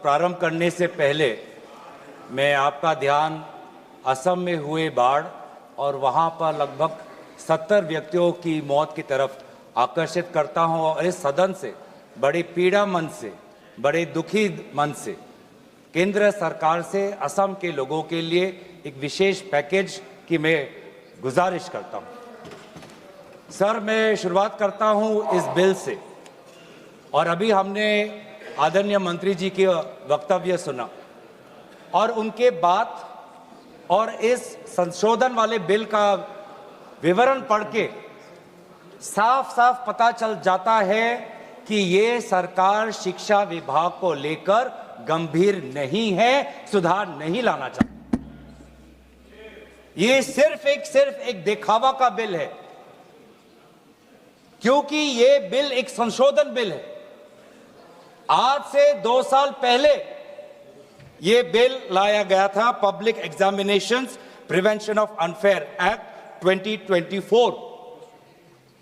प्रारंभ करने से पहले मैं आपका ध्यान असम में हुए बाढ़ और वहां पर लगभग 70 व्यक्तियों की मौत की तरफ आकर्षित करता हूं और इस सदन से बड़ी पीड़ा मन से, बड़े दुखी मन से केंद्र सरकार से असम के लोगों के लिए एक विशेष पैकेज की मैं गुजारिश करता हूं। सर, मैं शुरुआत करता हूं इस बिल से। और अभी हमने आदरणीय मंत्री जी के वक्तव्य सुना और उनके बात और इस संशोधन वाले बिल का विवरण पढ़ के साफ साफ पता चल जाता है कि ये सरकार शिक्षा विभाग को लेकर गंभीर नहीं है, सुधार नहीं लाना चाहती। ये सिर्फ एक दिखावा का बिल है, क्योंकि ये बिल एक संशोधन बिल है। आज से 2 साल पहले ये बिल लाया गया था, public examinations prevention of unfair act 2024।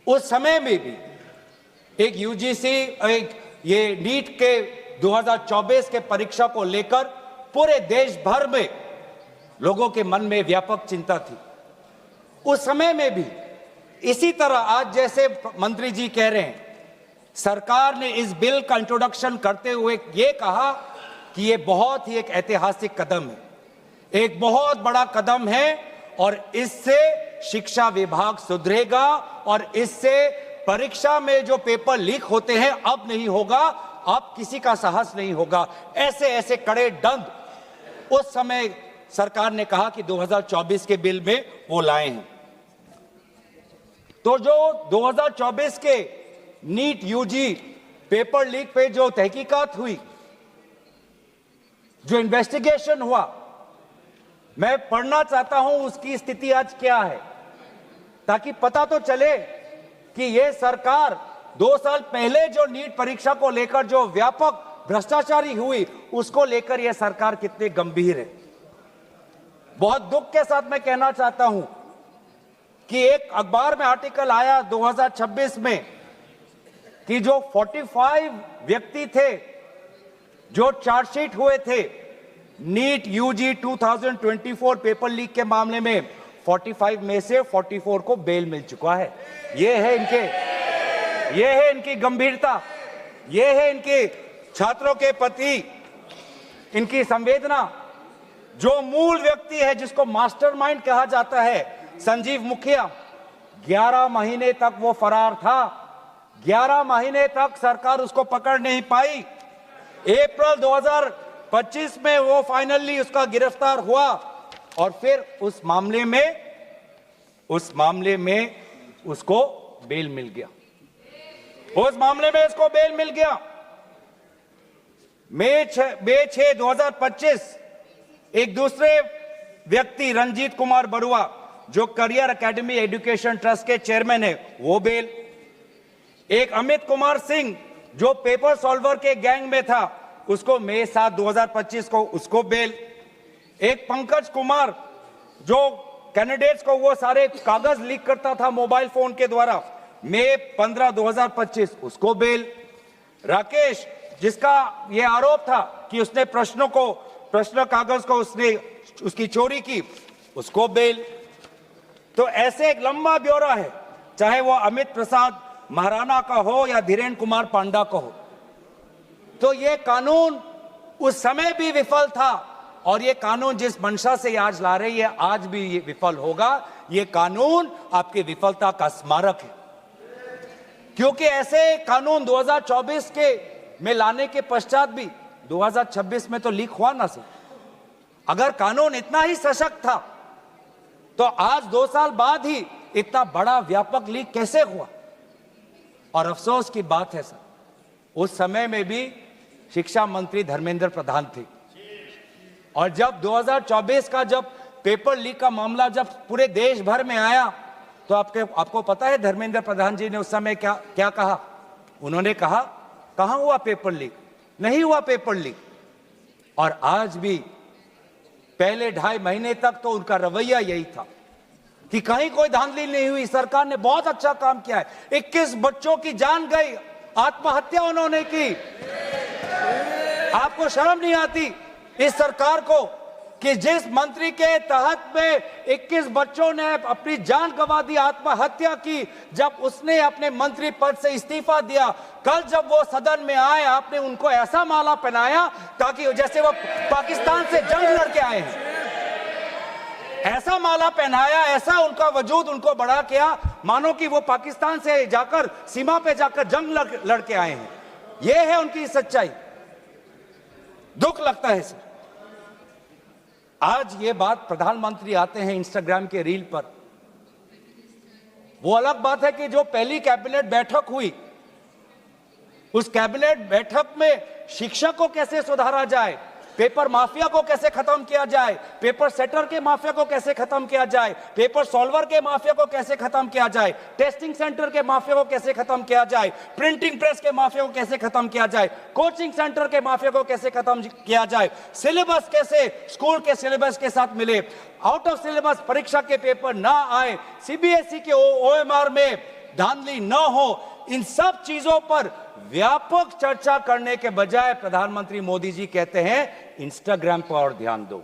उस समय में भी एक यूजीसी ये नीट के 2024 के परीक्षा को लेकर पूरे देश भर में लोगों के मन में व्यापक चिंता थी। उस समय में भी इसी तरह आज जैसे मंत्री जी कह रहे हैं, सरकार ने इस बिल का इंट्रोडक्शन करते हुए ये कहा कि ये बहुत ही एक ऐतिहासिक कदम है, एक बहुत बड़ा कदम है और इससे शिक्षा विभाग सुधरेगा और इससे परीक्षा में जो पेपर लीक होते हैं अब नहीं होगा, अब किसी का साहस नहीं होगा। ऐसे कड़े दंड उस समय सरकार ने कहा कि 2024 के बिल में वो लाए हैं। तो जो 2024 के नीट यूजी पेपर लीक पे जो तहकीकात हुई, जो इन्वेस्टिगेशन हुआ, मैं पढ़ना चाहता हूं उसकी स्थिति आज क्या है, ताकि पता तो चले कि यह सरकार 2 साल पहले जो नीट परीक्षा को लेकर जो व्यापक भ्रष्टाचारी हुई उसको लेकर यह सरकार कितने गंभीर है। बहुत दुख के साथ मैं कहना चाहता हूं कि एक अखबार में आर्टिकल आया 2026 में कि जो 45 व्यक्ति थे जो चार्जशीट हुए थे नीट यूजी 2024 पेपर लीक के मामले में, 45 में से 44 को बेल मिल चुका है। ये है इनकी गंभीरता, ये है इनके छात्रों के प्रति इनकी संवेदना। जो मूल व्यक्ति है जिसको मास्टरमाइंड कहा जाता है, संजीव मुखिया, 11 महीने तक वो फरार था। 11 महीने तक सरकार उसको पकड़ नहीं पाई। अप्रैल 2025 में वो फाइनली उसका गिरफ्तार हुआ और फिर उस मामले में उसको बेल मिल गया। मई 6, 2025 एक दूसरे व्यक्ति रंजीत कुमार बरुआ जो करियर एकेडमी एजुकेशन ट्रस्ट के चेयरमैन है, वो बेल। एक अमित कुमार सिंह जो पेपर सॉल्वर के गैंग में था, उसको मई 7, 2025 को उसको बेल। एक पंकज कुमार जो कैंडिडेट्स को वो सारे कागज लीक करता था मोबाइल फोन के द्वारा, मई 15, 2025 उसको बेल। राकेश, जिसका ये आरोप था कि उसने प्रश्न कागज को उसकी चोरी की, उसको बेल। तो ऐसे एक लंबा ब्यौरा है, चाहे वो अमित प्रसाद महाराणा का हो या धीरेन्द्र कुमार पांडा का हो। तो ये कानून उस समय भी विफल था और ये कानून जिस मंशा से आज ला रही है आज भी ये विफल होगा। ये कानून आपकी विफलता का स्मारक है, क्योंकि ऐसे कानून 2024 के में लाने के पश्चात भी 2026 में तो लीक हुआ ना सर। अगर कानून इतना ही सशक्त था तो आज 2 साल बाद ही इतना बड़ा व्यापक लीक कैसे हुआ। और अफसोस की बात है सर, उस समय में भी शिक्षा मंत्री धर्मेंद्र प्रधान थे और जब 2024 का जब पेपर लीक का मामला जब पूरे देश भर में आया तो आपको पता है धर्मेंद्र प्रधान जी ने उस समय क्या कहा? उन्होंने कहा, कहां हुआ पेपर लीक? नहीं हुआ पेपर लीक। और आज भी पहले 2.5 महीने तक तो उनका रवैया यही था कि कहीं कोई धांधली नहीं हुई, सरकार ने बहुत अच्छा काम किया है। 21 बच्चों की जान गई, आत्महत्या उन्होंने की। आपको शर्म नहीं आती इस सरकार को कि जिस मंत्री के तहत में 21 बच्चों ने अपनी जान गंवा दी, आत्महत्या की, जब उसने अपने मंत्री पद से इस्तीफा दिया, कल जब वो सदन में आए आपने उनको ऐसा माला पहनाया ताकि जैसे वो पाकिस्तान से जंग लड़के आए हैं, ऐसा माला पहनाया, ऐसा उनका वजूद उनको बड़ा किया मानो कि वो पाकिस्तान से जाकर सीमा पे जाकर जंग लड़के आए हैं। ये है उनकी सच्चाई। दुख लगता है सर। आज ये बात प्रधानमंत्री आते हैं इंस्टाग्राम के रील पर, वो अलग बात है कि जो पहली कैबिनेट बैठक हुई उस कैबिनेट बैठक में शिक्षा को कैसे सुधारा जाए, पेपर माफिया को कैसे खत्म किया जाए, पेपर सेटर के माफिया को कैसे खत्म किया जाए, पेपर सॉल्वर के माफिया को कैसे खत्म किया जाए, टेस्टिंग सेंटर के माफिया को कैसे खत्म किया जाए, प्रिंटिंग प्रेस के माफिया को कैसे खत्म किया जाए, कोचिंग सेंटर के माफिया को कैसे खत्म किया जाए, सिलेबस कैसे स्कूल के सिलेबस के साथ मिले, आउट ऑफ सिलेबस परीक्षा के पेपर ना आए, सीबीएसई के ओएमआर में धांधली न हो, इन सब चीजों पर व्यापक चर्चा करने के बजाय प्रधानमंत्री मोदी जी कहते हैं इंस्टाग्राम पर और ध्यान दो,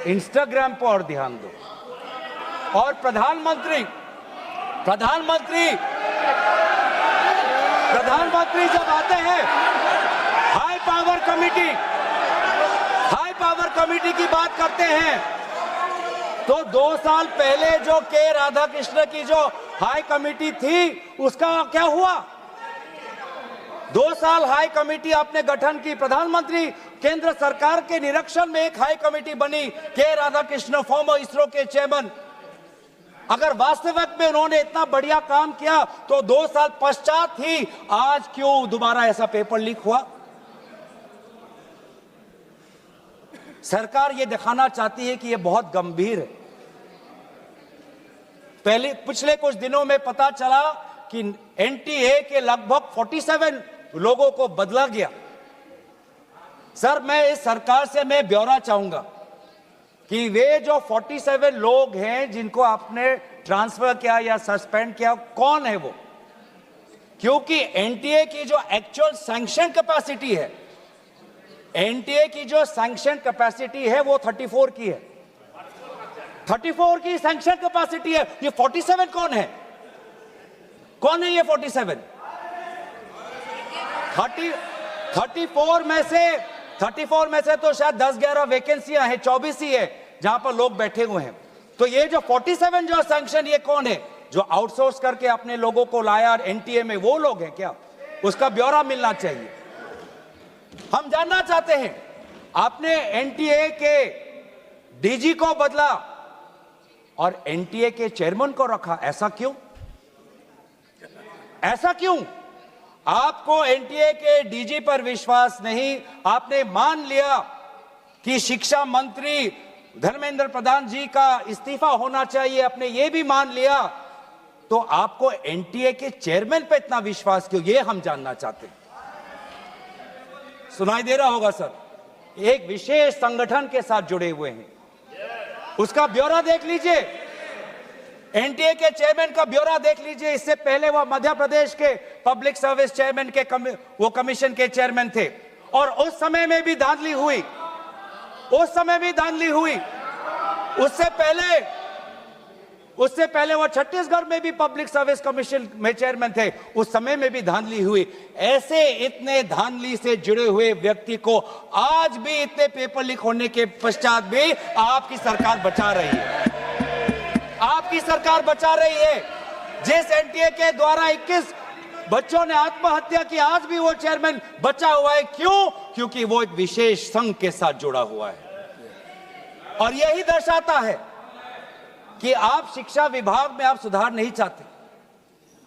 इंस्टाग्राम पर और ध्यान दो। और प्रधानमंत्री जब आते हैं हाई पावर कमेटी की बात करते हैं तो 2 साल पहले जो के राधाकृष्ण की जो हाई कमेटी थी उसका क्या हुआ? 2 साल हाई कमेटी आपने गठन की, प्रधानमंत्री केंद्र सरकार के निरीक्षण में एक हाई कमेटी बनी, के राधाकृष्ण फॉर्मर इसरो के चेयरमैन। अगर वास्तविक में उन्होंने इतना बढ़िया काम किया तो 2 साल पश्चात ही आज क्यों दोबारा ऐसा पेपर लीक हुआ? सरकार ये दिखाना चाहती है कि ये बहुत गंभीर है। पिछले कुछ दिनों में पता चला कि एनटीए के लगभग 47 लोगों को बदला गया। सर, मैं इस सरकार से मैं ब्यौरा चाहूंगा कि वे जो 47 लोग हैं जिनको आपने ट्रांसफर किया या सस्पेंड किया, कौन है वो? क्योंकि एनटीए की जो एक्चुअल सैंक्शन कैपेसिटी है, एनटीए की जो सैंक्शन कैपेसिटी है वो 34 की है, 34 की सैंक्शन कैपेसिटी है। ये 47 कौन है? कौन है ये 47? 34 में से तो शायद 10-11 वैकेंसियां हैं, 24 ही है जहां पर लोग बैठे हुए हैं। तो ये जो 47 जो सैंक्शन, ये कौन है? जो आउटसोर्स करके अपने लोगों को लाया एनटीए में, वो लोग हैं क्या? उसका ब्यौरा मिलना चाहिए। हम जानना चाहते हैं, आपने एनटीए के डीजी को बदला और एनटीए के चेयरमैन को रखा, ऐसा क्यों? ऐसा क्यों? आपको एनटीए के डीजी पर विश्वास नहीं, आपने मान लिया कि शिक्षा मंत्री धर्मेंद्र प्रधान जी का इस्तीफा होना चाहिए, आपने ये भी मान लिया, तो आपको एनटीए के चेयरमैन पर इतना विश्वास क्यों? ये हम जानना चाहते हैं। सुनाई दे रहा होगा सर, एक विशेष संगठन के साथ जुड़े हुए हैं, उसका ब्यौरा देख लीजिए, एनटीए के चेयरमैन का ब्यौरा देख लीजिए। इससे पहले वो मध्य प्रदेश के पब्लिक सर्विस चेयरमैन के वो कमीशन के चेयरमैन थे, और उस समय में भी धांधली हुई, उससे पहले वो छत्तीसगढ़ में भी पब्लिक सर्विस कमीशन में चेयरमैन थे, उस समय में भी धांधली हुई। ऐसे इतने धांधली से जुड़े हुए व्यक्ति को आज भी इतने पेपर लीक होने के पश्चात भी आपकी सरकार बचा रही है, आपकी सरकार बचा रही है। जिस एनटीए के द्वारा 21 बच्चों ने आत्महत्या की, आज भी वो चेयरमैन बचा हुआ है। क्यों? क्योंकि वो एक विशेष संघ के साथ जुड़ा हुआ है। और यही दर्शाता है कि आप शिक्षा विभाग में आप सुधार नहीं चाहते,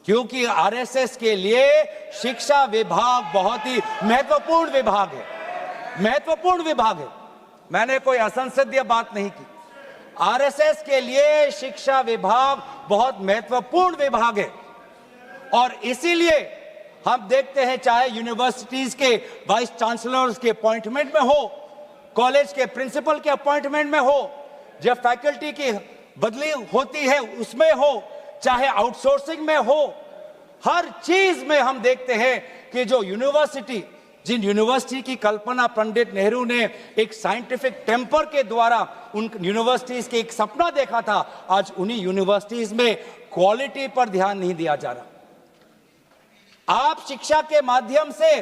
क्योंकि आरएसएस के लिए शिक्षा विभाग बहुत ही महत्वपूर्ण विभाग है। मैंने कोई असंसदीय बात नहीं की। आरएसएस के लिए शिक्षा विभाग बहुत महत्वपूर्ण विभाग है, और इसीलिए हम देखते हैं चाहे यूनिवर्सिटीज के वाइस चांसलर्स के अपॉइंटमेंट में हो, कॉलेज के प्रिंसिपल के अपॉइंटमेंट में हो, जब फैकल्टी की बदली होती है उसमें हो, चाहे आउटसोर्सिंग में हो, हर चीज में हम देखते हैं कि जो यूनिवर्सिटी जिन यूनिवर्सिटी की कल्पना पंडित नेहरू ने एक साइंटिफिक टेम्पर के द्वारा उन यूनिवर्सिटीज के एक सपना देखा था, आज उन्हीं यूनिवर्सिटीज में क्वालिटी पर ध्यान नहीं दिया जा रहा। आप शिक्षा के माध्यम से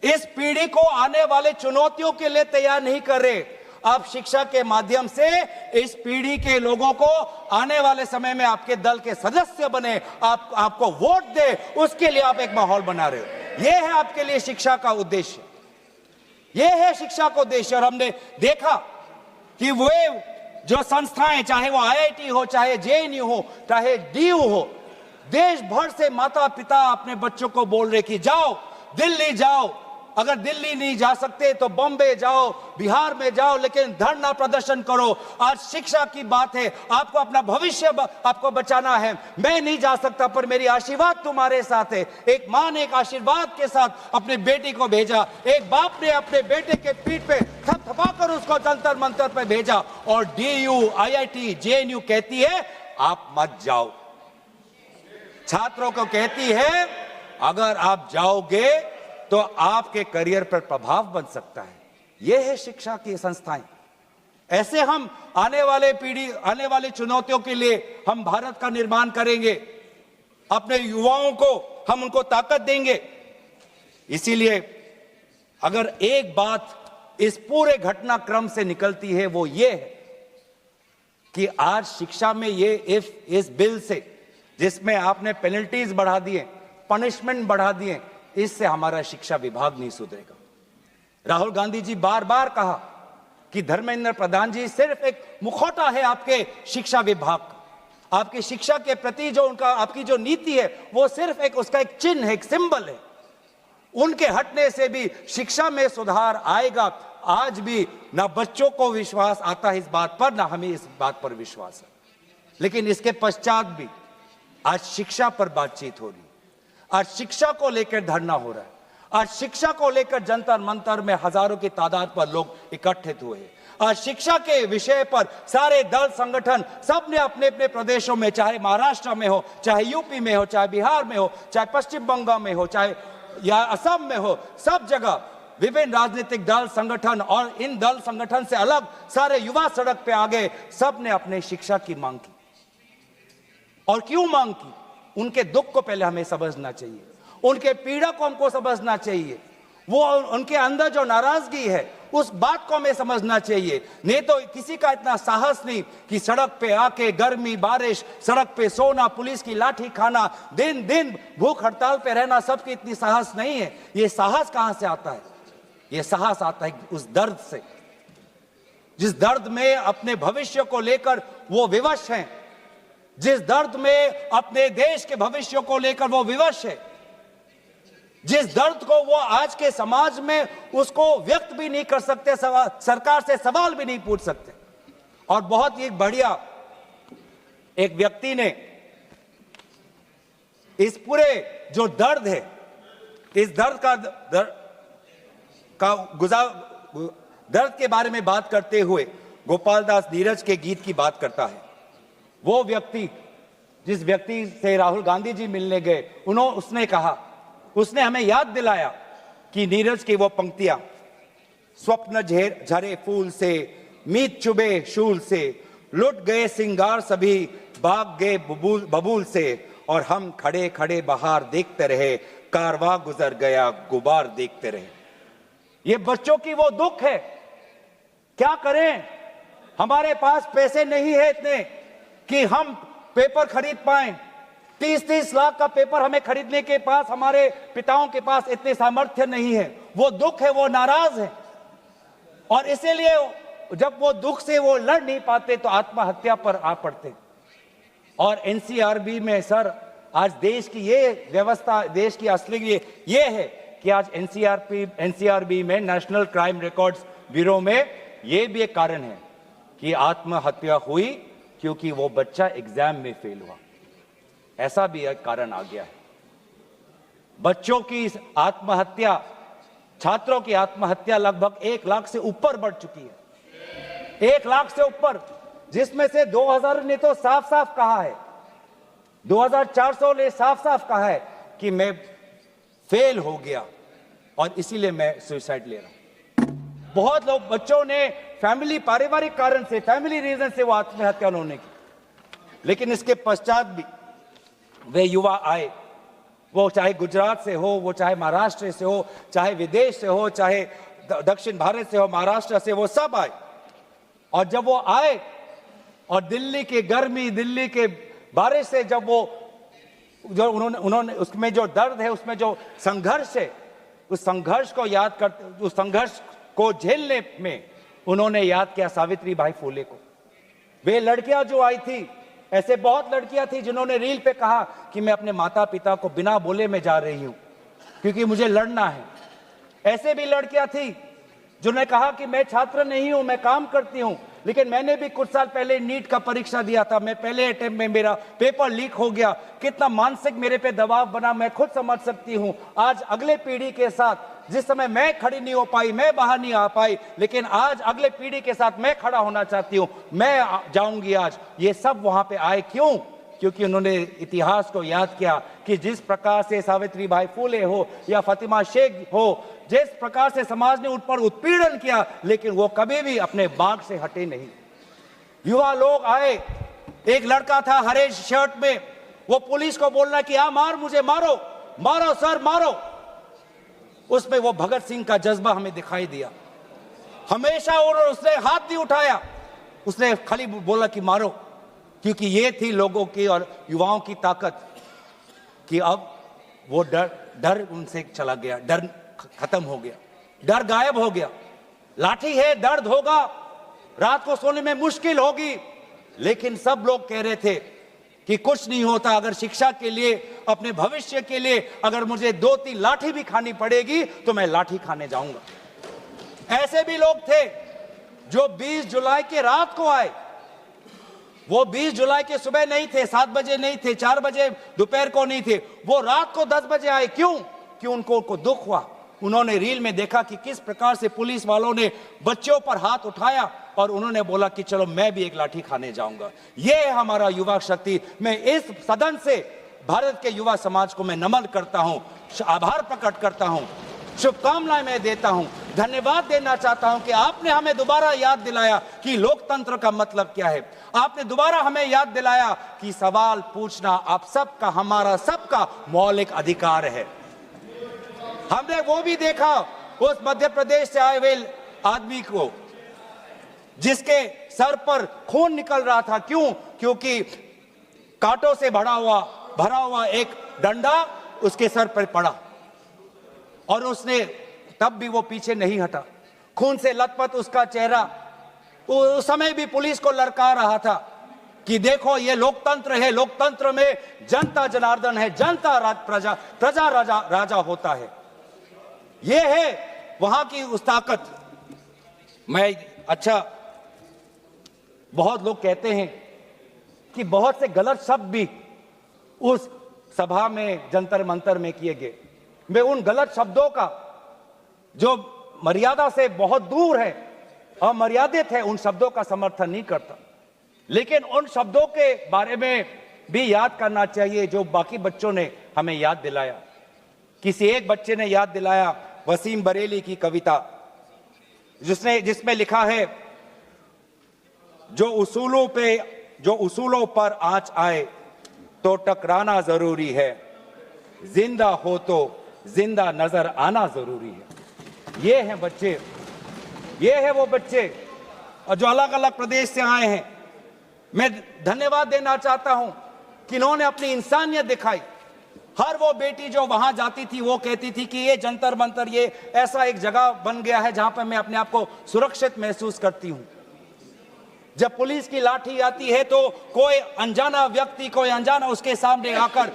इस पीढ़ी को आने वाले चुनौतियों के लिए तैयार नहीं कर रहे। आप शिक्षा के माध्यम से इस पीढ़ी के लोगों को आने वाले समय में आपके दल के सदस्य बने, आपको वोट दे, उसके लिए आप एक माहौल बना रहे हो। यह है आपके लिए शिक्षा का उद्देश्य, यह है शिक्षा का उद्देश्य। और हमने देखा कि वे जो संस्थाएं, चाहे वो IIT हो, चाहे JNU हो, चाहे DU हो, देश भर से माता पिता अपने बच्चों को बोल रहे कि जाओ दिल्ली जाओ, अगर दिल्ली नहीं जा सकते तो बॉम्बे जाओ, बिहार में जाओ, लेकिन धरना प्रदर्शन करो। आज शिक्षा की बात है, आपको अपना भविष्य आपको बचाना है। मैं नहीं जा सकता पर मेरी आशीर्वाद तुम्हारे साथ है। एक मां ने एक आशीर्वाद के साथ अपने बेटी को भेजा, एक बाप ने अपने बेटे के पीठ पे थपथपाकर उसको जंतर मंतर पे भेजा, और DU, IIT, JNU कहती है आप मत जाओ। छात्रों को कहती है अगर आप जाओगे तो आपके करियर पर प्रभाव बन सकता है। यह है शिक्षा की संस्थाएं। ऐसे हम आने वाले चुनौतियों के लिए हम भारत का निर्माण करेंगे, अपने युवाओं को हम उनको ताकत देंगे। इसीलिए अगर एक बात इस पूरे घटनाक्रम से निकलती है वो ये है कि आज शिक्षा में ये इस बिल से, जिसमें आपने पेनल्टीज बढ़ा दिए, पनिशमेंट बढ़ा दिए, इससे हमारा शिक्षा विभाग नहीं सुधरेगा। राहुल गांधी जी बार बार कहा कि धर्मेंद्र प्रधान जी सिर्फ एक मुखौटा है आपके शिक्षा विभाग का। आपकी शिक्षा के प्रति जो आपकी जो नीति है वो सिर्फ उसका एक चिन्ह है, एक सिंबल है। उनके हटने से भी शिक्षा में सुधार आएगा। आज भी ना बच्चों को विश्वास आता है इस बात पर, ना हमें इस बात पर विश्वास है। लेकिन इसके पश्चात भी आज शिक्षा पर बातचीत हो रही है, आज शिक्षा को लेकर धरना हो रहा है, आज शिक्षा को लेकर जंतर मंतर में हजारों की तादाद पर लोग इकट्ठित हुए हैं। आज शिक्षा के विषय पर सारे दल संगठन सब ने अपने अपने प्रदेशों में, चाहे महाराष्ट्र में हो, चाहे यूपी में हो, चाहे बिहार में हो, चाहे पश्चिम बंगाल में हो, चाहे या असम में हो, सब जगह विभिन्न राजनीतिक दल संगठन और इन दल संगठन से अलग सारे युवा सड़क पे आ गए। सब ने अपने शिक्षा की मांग की। और क्यों मांग की? उनके दुख को पहले हमें समझना चाहिए, उनके पीड़ा को हमको समझना चाहिए, वो उनके अंदर जो नाराजगी है उस बात को हमें समझना चाहिए। नहीं तो किसी का इतना साहस नहीं कि सड़क पे आके गर्मी बारिश, सड़क पे सोना, पुलिस की लाठी खाना, दिन दिन भूख हड़ताल पे रहना, सबकी इतनी साहस नहीं है। ये साहस कहां से आता है? ये साहस आता है उस दर्द से, जिस दर्द में अपने भविष्य को लेकर वो विवश हैं, जिस दर्द में अपने देश के भविष्य को लेकर वो विवश है, जिस दर्द को वो आज के समाज में उसको व्यक्त भी नहीं कर सकते, सरकार से सवाल भी नहीं पूछ सकते। और बहुत ही बढ़िया एक व्यक्ति ने इस पूरे जो दर्द है, इस दर्द के बारे में बात करते हुए गोपाल दास नीरज के गीत की बात करता है। वो व्यक्ति जिस व्यक्ति से राहुल गांधी जी मिलने गए, उसने कहा, उसने हमें याद दिलाया कि नीरज की वो पंक्तियां, स्वप्न झरे फूल से, मीत चुबे शूल से, लुट गए सिंगार सभी, भाग गए बबूल से, और हम खड़े खड़े बहार देखते रहे, कारवां गुजर गया गुबार देखते रहे। ये बच्चों की वो दुख है। क्या करें? हमारे पास पैसे नहीं है इतने कि हम पेपर खरीद पाएं। 30-30 लाख का पेपर हमें खरीदने के पास, हमारे पिताओं के पास इतने सामर्थ्य नहीं है। वो दुख है, वो नाराज है, और इसीलिए जब वो दुख से वो लड़ नहीं पाते तो आत्महत्या पर आ पड़ते। और NCRB में सर, आज देश की ये व्यवस्था, देश की असली ये है कि आज NCRB में, नेशनल क्राइम रिकॉर्ड्स ब्यूरो में, ये भी एक कारण है कि आत्महत्या हुई क्योंकि वो बच्चा एग्जाम में फेल हुआ। ऐसा भी एक कारण आ गया है। बच्चों की आत्महत्या, छात्रों की आत्महत्या लगभग 1 लाख से ऊपर बढ़ चुकी है। 1 लाख से ऊपर, जिसमें से 2000 ने तो साफ साफ कहा है, 2400 ने साफ साफ कहा है कि मैं फेल हो गया, और इसीलिए मैं सुसाइड ले रहा हूं। बहुत लोग बच्चों ने फैमिली पारिवारिक कारण से, फैमिली रीजन से वो आत्महत्या उन्होंने की, लेकिन इसके पश्चात भी वे युवा आए, वो चाहे गुजरात से हो, वो चाहे महाराष्ट्र से हो, चाहे विदेश से हो, चाहे दक्षिण भारत से हो, महाराष्ट्र से, वो सब आए। और जब वो आए और दिल्ली की गर्मी, दिल्ली के बारिश से जब वो जो उन्होंने उसमें जो दर्द है, उसमें जो संघर्ष है, उस संघर्ष को याद करते, उस संघर्ष को झेलने में उन्होंने याद किया सावित्री बाई फुले को। वे लड़कियां जो आई थी, ऐसे बहुत लड़कियां थी जिन्होंने रील पे कहा कि मैं अपने माता पिता को बिना बोले मैं जा रही हूं क्योंकि मुझे लड़ना है। ऐसे भी लड़कियां थी जिन्होंने कहा कि मैं छात्र नहीं हूं, मैं काम करती हूं, लेकिन मैंने भी कुछ साल पहले नीट का परीक्षा दिया था, मैं पहले अटेम्प्ट में मेरा पेपर लीक हो गया, कितना मानसिक मेरे पे दबाव बना मैं खुद समझ सकती हूं। आज अगले पीढ़ी के साथ, जिस समय मैं खड़ी नहीं हो पाई, मैं बाहर नहीं आ पाई, लेकिन आज अगले पीढ़ी के साथ मैं खड़ा होना चाहती हूं, मैं जाऊंगी आज। ये सब वहां पे आए क्यों? क्योंकि उन्होंने इतिहास को याद किया कि जिस प्रकार से सावित्री बाई फुले हो या फातिमा शेख हो, जिस प्रकार से समाज ने उन पर उत्पीड़न किया, लेकिन वो कभी भी अपने बाग से हटे नहीं। युवा लोग आए, एक लड़का था हरे शर्ट में, वो पुलिस को बोल रहा कि आ मार, मुझे मारो, मारो सर मारो। उसमें वो भगत सिंह का जज्बा हमें दिखाई दिया हमेशा, और उसने हाथ नहीं उठाया, उसने खाली बोला कि मारो, क्योंकि ये थी लोगों की और युवाओं की ताकत कि अब वो डर उनसे चला गया, डर खत्म हो गया, डर गायब हो गया। लाठी है, दर्द होगा, रात को सोने में मुश्किल होगी, लेकिन सब लोग कह रहे थे कि कुछ नहीं होता, अगर शिक्षा के लिए, अपने भविष्य के लिए अगर मुझे 2-3 लाठी भी खानी पड़ेगी तो मैं लाठी खाने जाऊंगा। ऐसे भी लोग थे जो 20 जुलाई की रात को आए। वो 20 जुलाई के सुबह नहीं थे, 7 बजे नहीं थे, 4 बजे दोपहर को नहीं थे, वो रात को 10 बजे आए। क्यों? क्यों? उनको दुख हुआ। उन्होंने रील में देखा कि किस प्रकार से पुलिस वालों ने बच्चों पर हाथ उठाया और उन्होंने बोला कि चलो मैं भी एक लाठी खाने जाऊंगा। ये है हमारा युवा शक्ति। मैं इस सदन से भारत के युवा समाज को मैं नमन करता हूं, आभार प्रकट करता हूं, शुभकामनाएं मैं देता हूं, धन्यवाद देना चाहता हूं कि आपने हमें दोबारा याद दिलाया कि लोकतंत्र का मतलब क्या है। आपने दोबारा हमें याद दिलाया कि सवाल पूछना आप सबका, हमारा सबका मौलिक अधिकार है। हमने वो भी देखा उस मध्य प्रदेश से आए हुए आदमी को जिसके सर पर खून निकल रहा था। क्यों? क्योंकि कांटों से भरा हुआ एक डंडा उसके सर पर पड़ा और उसने तब भी वो पीछे नहीं हटा, खून से लथपथ उसका चेहरा। उस समय भी पुलिस को ललका रहा था कि देखो ये लोकतंत्र है, लोकतंत्र में जनता जनार्दन है, जनता प्रजा राजा होता है। ये है वहां की उस ताकत। बहुत लोग कहते हैं कि बहुत से गलत शब्द भी उस सभा में, जंतर मंतर में किए गए। मैं उन गलत शब्दों का जो मर्यादा से बहुत दूर है, अमर्यादित है, उन शब्दों का समर्थन नहीं करता, लेकिन उन शब्दों के बारे में भी याद करना चाहिए जो बाकी बच्चों ने हमें याद दिलाया। किसी एक बच्चे ने याद दिलाया वसीम बरेली की कविता, जिसमें लिखा है, जो उसूलों पर आंच आए तो टकराना जरूरी है, जिंदा हो तो जिंदा नजर आना जरूरी है। ये हैं बच्चे, ये है वो बच्चे और जो अलग अलग प्रदेश से आए हैं। मैं धन्यवाद देना चाहता हूं कि इन्होंने अपनी इंसानियत दिखाई। हर वो बेटी जो वहां जाती थी वो कहती थी कि ये जंतर मंतर, ये ऐसा एक जगह बन गया है जहां पर मैं अपने आप को सुरक्षित महसूस करती हूं। जब पुलिस की लाठी आती है तो कोई अनजाना व्यक्ति, कोई अनजाना उसके सामने आकर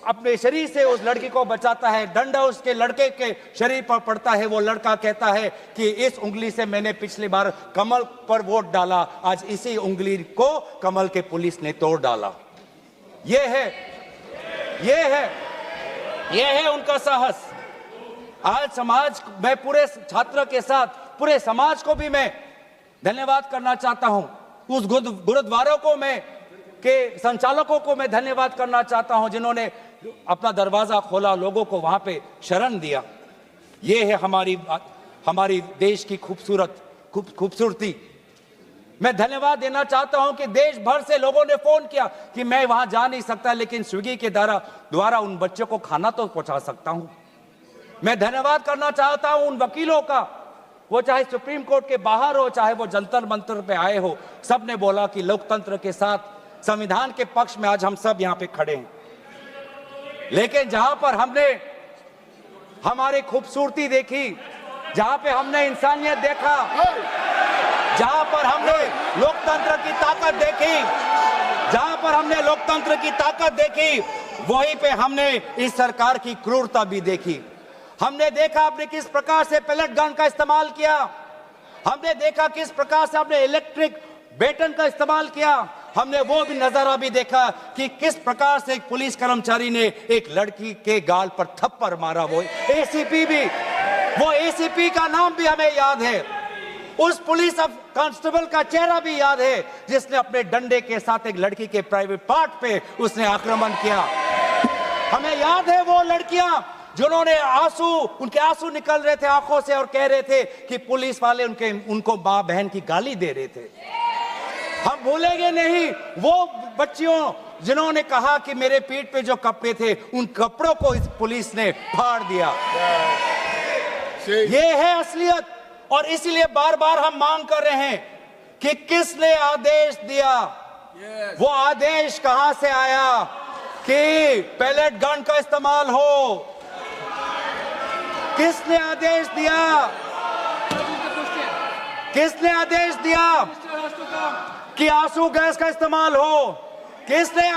अपने शरीर से उस लड़की को बचाता है। डंडा उसके लड़के के शरीर पर पड़ता है, वो लड़का कहता है कि इस उंगली से मैंने पिछली बार कमल पर वोट डाला, आज इसी उंगली को कमल के पुलिस ने तोड़ डाला। ये है उनका साहस। आज समाज, मैं पूरे छात्र के साथ पूरे समाज को भी मैं धन्यवाद करना चाहता हूं। उस गुरुद्वारों को के संचालकों को मैं धन्यवाद करना चाहता हूं जिन्होंने अपना दरवाजा खोला, लोगों को वहां पे शरण दिया। ये है हमारी देश की खूबसूरती। मैं धन्यवाद देना चाहता हूं कि देश भर से लोगों ने फोन किया कि मैं वहां जा नहीं सकता, लेकिन स्विगी के द्वारा उन बच्चों को खाना तो पहुंचा सकता हूं। मैं धन्यवाद करना चाहता हूं उन वकीलों का, वो चाहे सुप्रीम कोर्ट के बाहर हो, चाहे वो जंतर मंतर पे आए हो, सब ने बोला कि लोकतंत्र के साथ, संविधान के पक्ष में आज हम सब यहां पे खड़े हैं। लेकिन जहां पर हमने हमारी खूबसूरती देखी, जहां पे हमने इंसानियत देखा, जहां पर हमने लोकतंत्र की ताकत देखी, जहां पर हमने लोकतंत्र की ताकत देखी, वहीं पे हमने इस सरकार की क्रूरता भी देखी। हमने देखा आपने किस प्रकार से पैलेट गन का इस्तेमाल किया, हमने देखा किस प्रकार से आपने इलेक्ट्रिक बेटन का इस्तेमाल किया, हमने वो भी नजारा भी देखा कि किस प्रकार से एक पुलिस कर्मचारी ने एक लड़की के गाल पर थप्पड़ मारा। वो एसीपी का नाम भी हमें याद है, उस पुलिस कांस्टेबल का चेहरा भी याद है जिसने अपने डंडे के साथ एक लड़की के प्राइवेट पार्ट पे उसने आक्रमण किया। हमें याद है वो लड़कियां जिन्होंने उनके आंसू निकल रहे थे आंखों से और कह रहे थे कि पुलिस वाले उनको मां बहन की गाली दे रहे थे। हम भूलेंगे नहीं वो बच्चियों जिन्होंने कहा कि मेरे पीठ पे जो कपड़े थे उन कपड़ों को इस पुलिस ने फाड़ दिया। ये है असलियत, और इसीलिए बार बार हम मांग कर रहे हैं कि किसने आदेश दिया, वो आदेश कहां से आया कि पैलेट गन का इस्तेमाल हो, किसने आदेश दिया, किसने आदेश दिया कि आंसू गैस का इस्तेमाल हो, किसने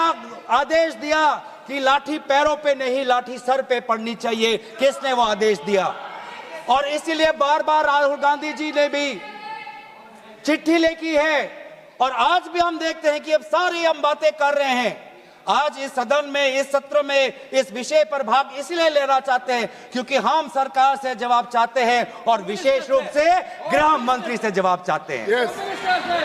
आदेश दिया कि लाठी पैरों पे नहीं लाठी सर पे पड़नी चाहिए, किसने वो आदेश दिया। और इसीलिए बार बार राहुल गांधी जी ने भी चिट्ठी लिखी है, और आज भी हम देखते हैं कि अब सारी हम बातें कर रहे हैं। आज इस सदन में, इस सत्र में इस विषय पर भाग इसलिए लेना चाहते हैं क्योंकि हम सरकार से जवाब चाहते हैं, और विशेष रूप से गृह मंत्री से जवाब चाहते हैं।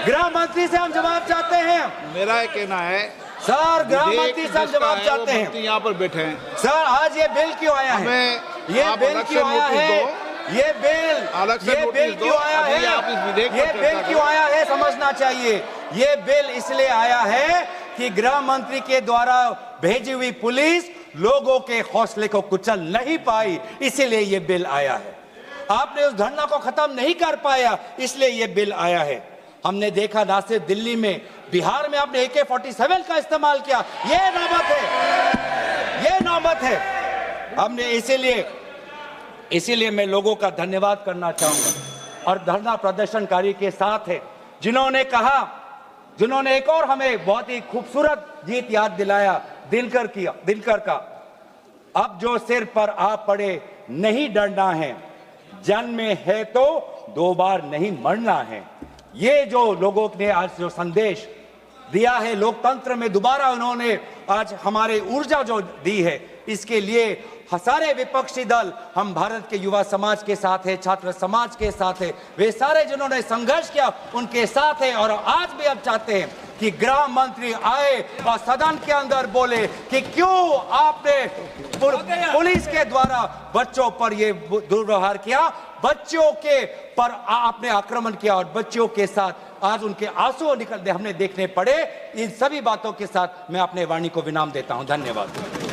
गृह मंत्री से हम जवाब चाहते हैं। मेरा ये कहना है सर, गृह मंत्री से हम जवाब चाहते हैं। यहाँ पर बैठे हैं सर, आज ये बिल क्यों आया है, ये बिल क्यों आया है, ये बिल क्यों आया है, ये बिल क्यों आया है समझना चाहिए। ये बिल इसलिए आया है कि गृह मंत्री के द्वारा भेजी हुई पुलिस लोगों के हौसले को कुचल नहीं पाई, इसीलिए ये बिल आया है। आपने उस धरना को खत्म नहीं कर पाया, इसलिए ये बिल आया है। हमने देखा ना सिर्फ दिल्ली में, बिहार में आपने AK-47 का इस्तेमाल किया, ये नौबत है, ये नौबत है। हमने इसीलिए मैं लोगों का धन्यवाद करना चाहूंगा, और धरना प्रदर्शनकारी के साथ है जिन्होंने एक और हमें बहुत ही खूबसूरत गीत याद दिलाया, दिनकर का। अब जो सिर पर आ पड़े नहीं डरना है, जन्म में है तो 2 बार नहीं मरना है। ये जो लोगों ने आज जो संदेश दिया है लोकतंत्र में, दोबारा उन्होंने आज हमारे ऊर्जा जो दी है, इसके लिए सारे विपक्षी दल, हम भारत के युवा समाज के साथ है, छात्र समाज के साथ है, वे सारे जिन्होंने संघर्ष किया उनके साथ है। और आज भी अब चाहते हैं कि गृह मंत्री आए और सदन के अंदर बोले कि क्यों आपने पुलिस के द्वारा बच्चों पर ये दुर्व्यवहार किया, बच्चों के पर आपने आक्रमण किया, और बच्चों के साथ आज उनके आंसू निकलते हमने देखने पड़े। इन सभी बातों के साथ मैं अपने वाणी को विराम देता हूं। धन्यवाद।